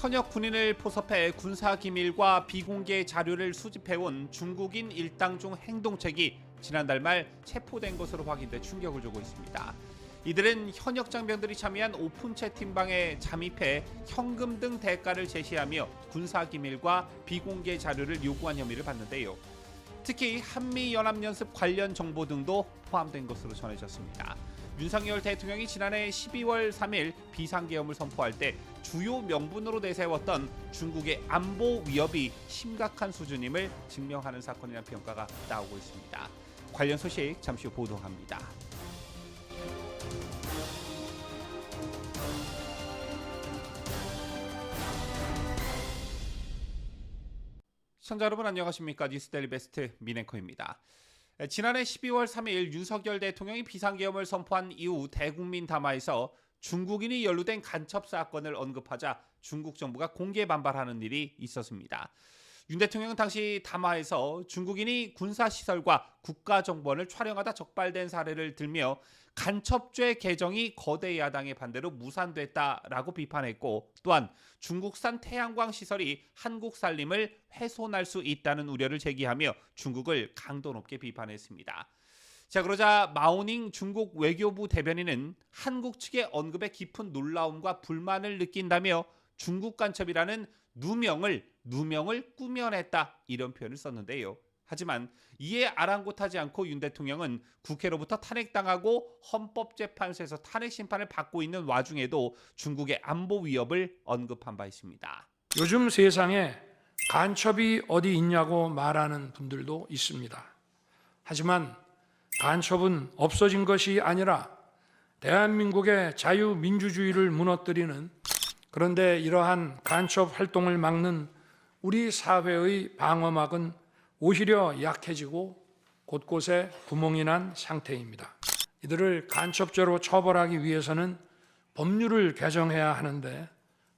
현역 군인을 포섭해 군사 기밀과 비공개 자료를 수집해온 중국인 일당 중 행동책이 지난달 말 체포된 것으로 확인돼 충격을 주고 있습니다. 이들은 현역 장병들이 참여한 오픈 채팅방에 잠입해 현금 등 대가를 제시하며 군사 기밀과 비공개 자료를 요구한 혐의를 받는데요. 특히 한미연합연습 관련 정보 등도 포함된 것으로 전해졌습니다. 윤석열 대통령이 지난해 12월 3일 비상계엄을 선포할 때 주요 명분으로 내세웠던 중국의 안보 위협이 심각한 수준임을 증명하는 사건이라는 평가가 나오고 있습니다. 관련 소식 잠시 후 보도합니다. 시청자 여러분 안녕하십니까? 뉴스데일리 베스트 민앵커입니다. 지난해 12월 3일 윤석열 대통령이 비상계엄을 선포한 이후 대국민 담화에서 중국인이 연루된 간첩 사건을 언급하자 중국 정부가 공개 반발하는 일이 있었습니다. 윤 대통령은 당시 담화에서 중국인이 군사시설과 국가정보원을 촬영하다 적발된 사례를 들며 간첩죄 개정이 거대 야당의 반대로 무산됐다라고 비판했고, 또한 중국산 태양광 시설이 한국 산림을 훼손할 수 있다는 우려를 제기하며 중국을 강도 높게 비판했습니다. 자, 그러자 마오닝 중국 외교부 대변인은 한국 측의 언급에 깊은 놀라움과 불만을 느낀다며 중국 간첩이라는 누명을 꾸며냈다, 이런 표현을 썼는데요. 하지만 이에 아랑곳하지 않고 윤 대통령은 국회로부터 탄핵당하고 헌법재판소에서 탄핵 심판을 받고 있는 와중에도 중국의 안보 위협을 언급한 바 있습니다. 요즘 세상에 간첩이 어디 있냐고 말하는 분들도 있습니다. 하지만 간첩은 없어진 것이 아니라 대한민국의 자유민주주의를 무너뜨리는, 그런데 이러한 간첩 활동을 막는 우리 사회의 방어막은 오히려 약해지고 곳곳에 구멍이 난 상태입니다. 이들을 간첩죄로 처벌하기 위해서는 법률을 개정해야 하는데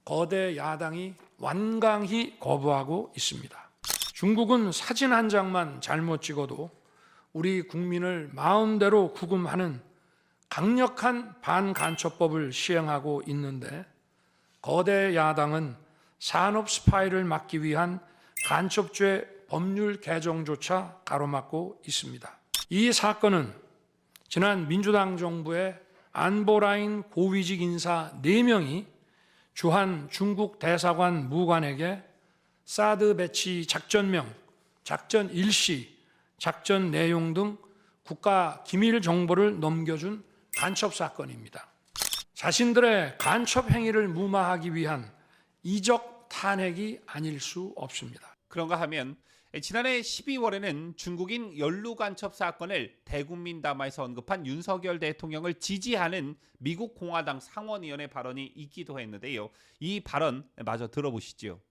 거대 야당이 완강히 거부하고 있습니다. 중국은 사진 한 장만 잘못 찍어도 우리 국민을 마음대로 구금하는 강력한 반간첩법을 시행하고 있는데, 거대 야당은 산업 스파이를 막기 위한 간첩죄 법률 개정조차 가로막고 있습니다. 이 사건은 지난 민주당 정부의 안보라인 고위직 인사 4명이 주한 중국 대사관 무관에게 사드 배치 작전명, 작전 일시, 작전 내용 등 국가 기밀 정보를 넘겨준 간첩 사건입니다. 자신들의 간첩 행위를 무마하기 위한 이적 탄핵이 아닐 수 없습니다. 그런가 하면 지난해 12월에는 중국인 연루 간첩 사건을 대국민 담화에서 언급한 윤석열 대통령을 지지하는 미국 공화당 상원의원의 발언이 있기도 했는데요. 이 발언 마저 들어보시죠.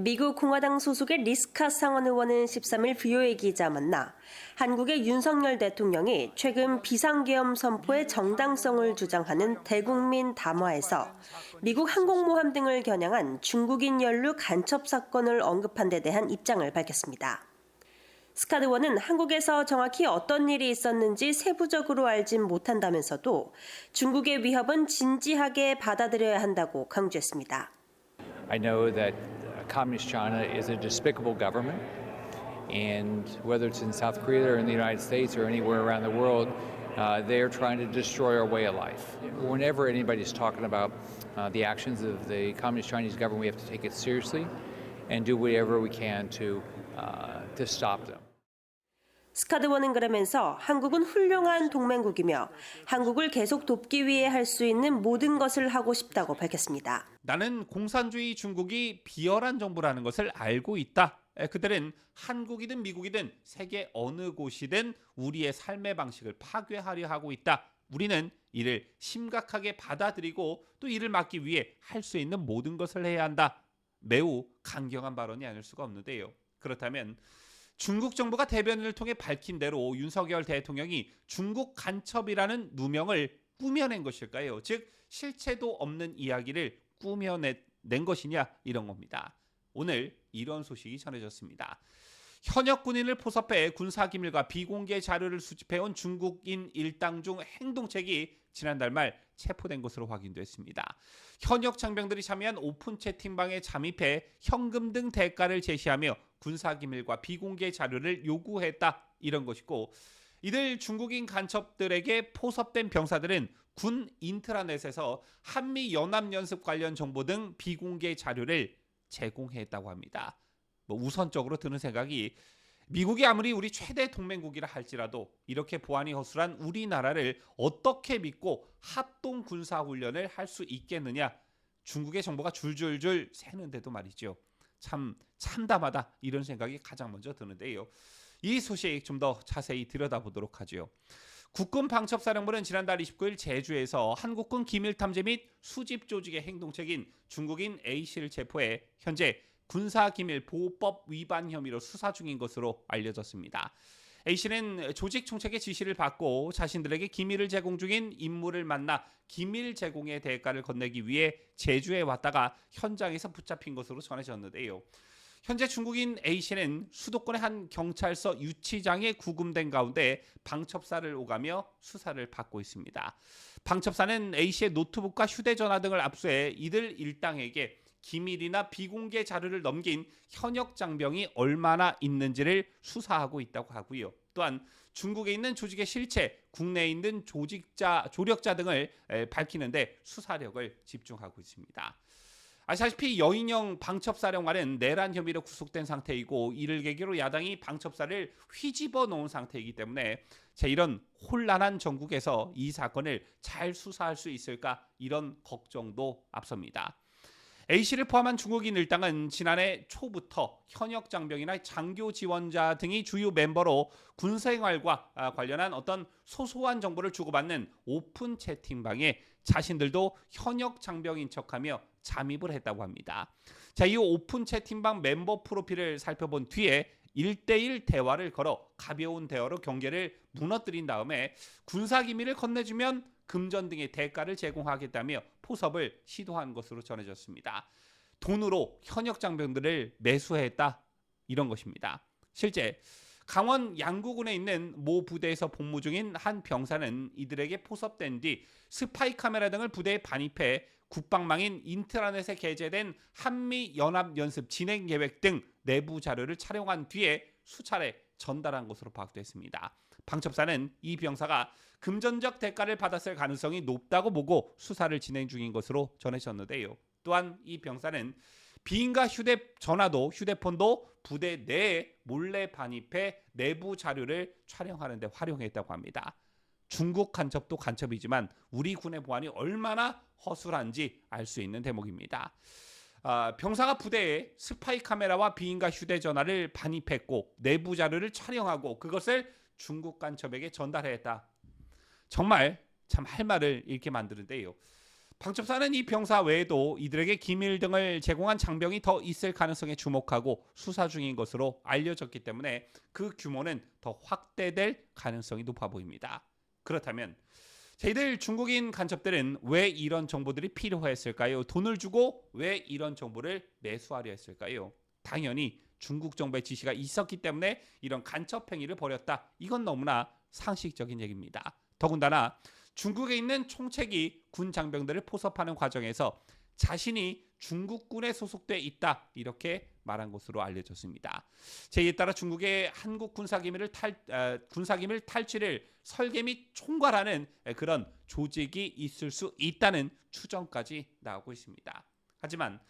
미국 공화당 소속의 리스카 상원 의원은 13일 VOA 기자 만나 한국의 윤석열 대통령이 최근 비상계엄 선포의 정당성을 주장하는 대국민 담화에서 미국 항공모함 등을 겨냥한 중국인 연루 간첩 사건을 언급한 데 대한 입장을 밝혔습니다. 스카드 의원은 한국에서 정확히 어떤 일이 있었는지 세부적으로 알진 못한다면서도 중국의 위협은 진지하게 받아들여야 한다고 강조했습니다. I know that Communist China is a despicable government, and whether it's in South Korea or in the United States or anywhere around the world, they are trying to destroy our way of life. Whenever anybody's talking about the actions of the Communist Chinese government, we have to take it seriously and do whatever we can to stop them. 스카드원은 그러면서 한국은 훌륭한 동맹국이며 한국을 계속 돕기 위해 할 수 있는 모든 것을 하고 싶다고 밝혔습니다. 나는 공산주의 중국이 비열한 정부라는 것을 알고 있다. 그들은 한국이든 미국이든 세계 어느 곳이든 우리의 삶의 방식을 파괴하려 하고 있다. 우리는 이를 심각하게 받아들이고 또 이를 막기 위해 할 수 있는 모든 것을 해야 한다. 매우 강경한 발언이 아닐 수가 없는데요. 그렇다면 중국 정부가 대변인을 통해 밝힌 대로 윤석열 대통령이 중국 간첩이라는 누명을 꾸며낸 것일까요? 즉 실체도 없는 이야기를 꾸며낸 것이냐, 이런 겁니다. 오늘 이런 소식이 전해졌습니다. 현역 군인을 포섭해 군사기밀과 비공개 자료를 수집해온 중국인 일당 중 행동책이 지난달 말 체포된 것으로 확인됐습니다. 현역 장병들이 참여한 오픈 채팅방에 잠입해 현금 등 대가를 제시하며 군사기밀과 비공개 자료를 요구했다, 이런 것이고, 이들 중국인 간첩들에게 포섭된 병사들은 군 인트라넷에서 한미 연합연습 관련 정보 등 비공개 자료를 제공했다고 합니다. 우선적으로 드는 생각이, 미국이 아무리 우리 최대 동맹국이라 할지라도 이렇게 보안이 허술한 우리나라를 어떻게 믿고 합동 군사훈련을 할 수 있겠느냐, 중국의 정보가 줄줄줄 새는데도 말이죠. 참 참담하다, 이런 생각이 가장 먼저 드는데요. 이 소식 좀 더 자세히 들여다보도록 하죠. 국군 방첩사령부는 지난달 29일 제주에서 한국군 기밀탐지 및 수집 조직의 행동책인 중국인 A씨를 체포해 현재 군사기밀보호법 위반 혐의로 수사 중인 것으로 알려졌습니다. A씨는 조직 총책의 지시를 받고 자신들에게 기밀을 제공 중인 인물을 만나 기밀 제공의 대가를 건네기 위해 제주에 왔다가 현장에서 붙잡힌 것으로 전해졌는데요. 현재 중국인 A씨는 수도권의 한 경찰서 유치장에 구금된 가운데 방첩사를 오가며 수사를 받고 있습니다. 방첩사는 A씨의 노트북과 휴대전화 등을 압수해 이들 일당에게 기밀이나 비공개 자료를 넘긴 현역 장병이 얼마나 있는지를 수사하고 있다고 하고요. 또한 중국에 있는 조직의 실체, 국내에 있는 조력자 등을 밝히는데 수사력을 집중하고 있습니다. 아시다시피 여인영 방첩사령관은 내란 혐의로 구속된 상태이고, 이를 계기로 야당이 방첩사를 휘집어 놓은 상태이기 때문에 이런 혼란한 전국에서 이 사건을 잘 수사할 수 있을까, 이런 걱정도 앞섭니다. A씨를 포함한 중국인 일당은 지난해 초부터 현역 장병이나 장교 지원자 등이 주요 멤버로 군생활과 관련한 어떤 소소한 정보를 주고받는 오픈 채팅방에 자신들도 현역 장병인 척하며 잠입을 했다고 합니다. 이 오픈 채팅방 멤버 프로필을 살펴본 뒤에 1대1 대화를 걸어 가벼운 대화로 경계를 무너뜨린 다음에 군사기밀을 건네주면 금전 등의 대가를 제공하겠다며 포섭을 시도한 것으로 전해졌습니다. 돈으로 현역 장병들을 매수했다, 이런 것입니다. 실제 강원 양구군에 있는 모 부대에서 복무 중인 한 병사는 이들에게 포섭된 뒤 스파이 카메라 등을 부대에 반입해 국방망인 인트라넷에 게재된 한미 연합 연습 진행 계획 등 내부 자료를 촬영한 뒤에 수차례 전달한 것으로 파악됐습니다. 방첩사는 이 병사가 금전적 대가를 받았을 가능성이 높다고 보고 수사를 진행 중인 것으로 전해졌는데요. 또한 이 병사는 비인가 휴대폰도 부대 내에 몰래 반입해 내부 자료를 촬영하는 데 활용했다고 합니다. 중국 간첩도 간첩이지만 우리 군의 보안이 얼마나 허술한지 알 수 있는 대목입니다. 병사가 부대에 스파이 카메라와 비인가 휴대전화를 반입했고 내부 자료를 촬영하고 그것을 중국 간첩에게 전달했다. 정말 참 할 말을 잃게 만드는데요. 방첩사는 이 병사 외에도 이들에게 기밀 등을 제공한 장병이 더 있을 가능성에 주목하고 수사 중인 것으로 알려졌기 때문에 그 규모는 더 확대될 가능성이 높아 보입니다. 그렇다면 저희들 중국인 간첩들은 왜 이런 정보들이 필요했을까요? 돈을 주고 왜 이런 정보를 매수하려 했을까요? 당연히 중국 정부의 지시가 있었기 때문에 이런 간첩 행위를 벌였다. 이건 너무나 상식적인 얘기입니다. 더군다나 중국에 있는 총책이 군 장병들을 포섭하는 과정에서 자신이 중국군에 소속돼 있다, 이렇게 말한 것으로 알려졌습니다. 이에 따라 중국의 한국 군사기밀 탈취를 설계 및 총괄하는 그런 조직이 있을 수 있다는 추정까지 나오고 있습니다. 하지만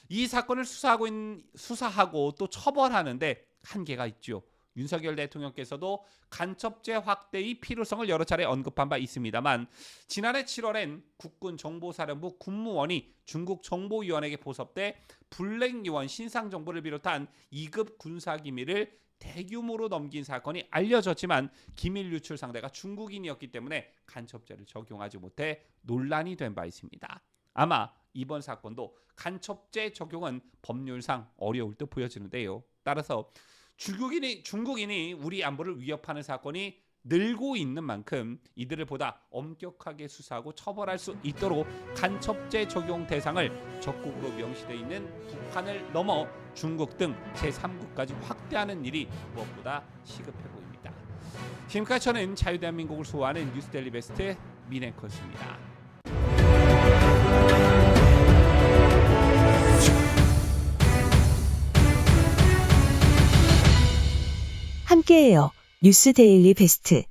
이 사건을 수사하고 또 처벌하는데 한계가 있죠. 윤석열 대통령께서도 간첩죄 확대의 필요성을 여러 차례 언급한 바 있습니다만 지난해 7월엔 국군정보사령부 군무원이 중국 정보위원에게 포섭돼 블랙요원 신상정보를 비롯한 2급 군사기밀을 대규모로 넘긴 사건이 알려졌지만 기밀 유출 상대가 중국인이었기 때문에 간첩죄를 적용하지 못해 논란이 된 바 있습니다. 아마 이번 사건도 간첩죄 적용은 법률상 어려울 듯 보여지는데요. 따라서 중국인이 우리 안보를 위협하는 사건이 늘고 있는 만큼 이들을 보다 엄격하게 수사하고 처벌할 수 있도록 간첩죄 적용 대상을 적극으로 명시되어 있는 북한을 넘어 중국 등 제3국까지 확대하는 일이 무엇보다 시급해 보입니다. 지금까지 저는 자유대한민국을 수호하는 뉴스데일리 베스트 민앵커였습니다. 함께해요. 뉴스 데일리 베스트.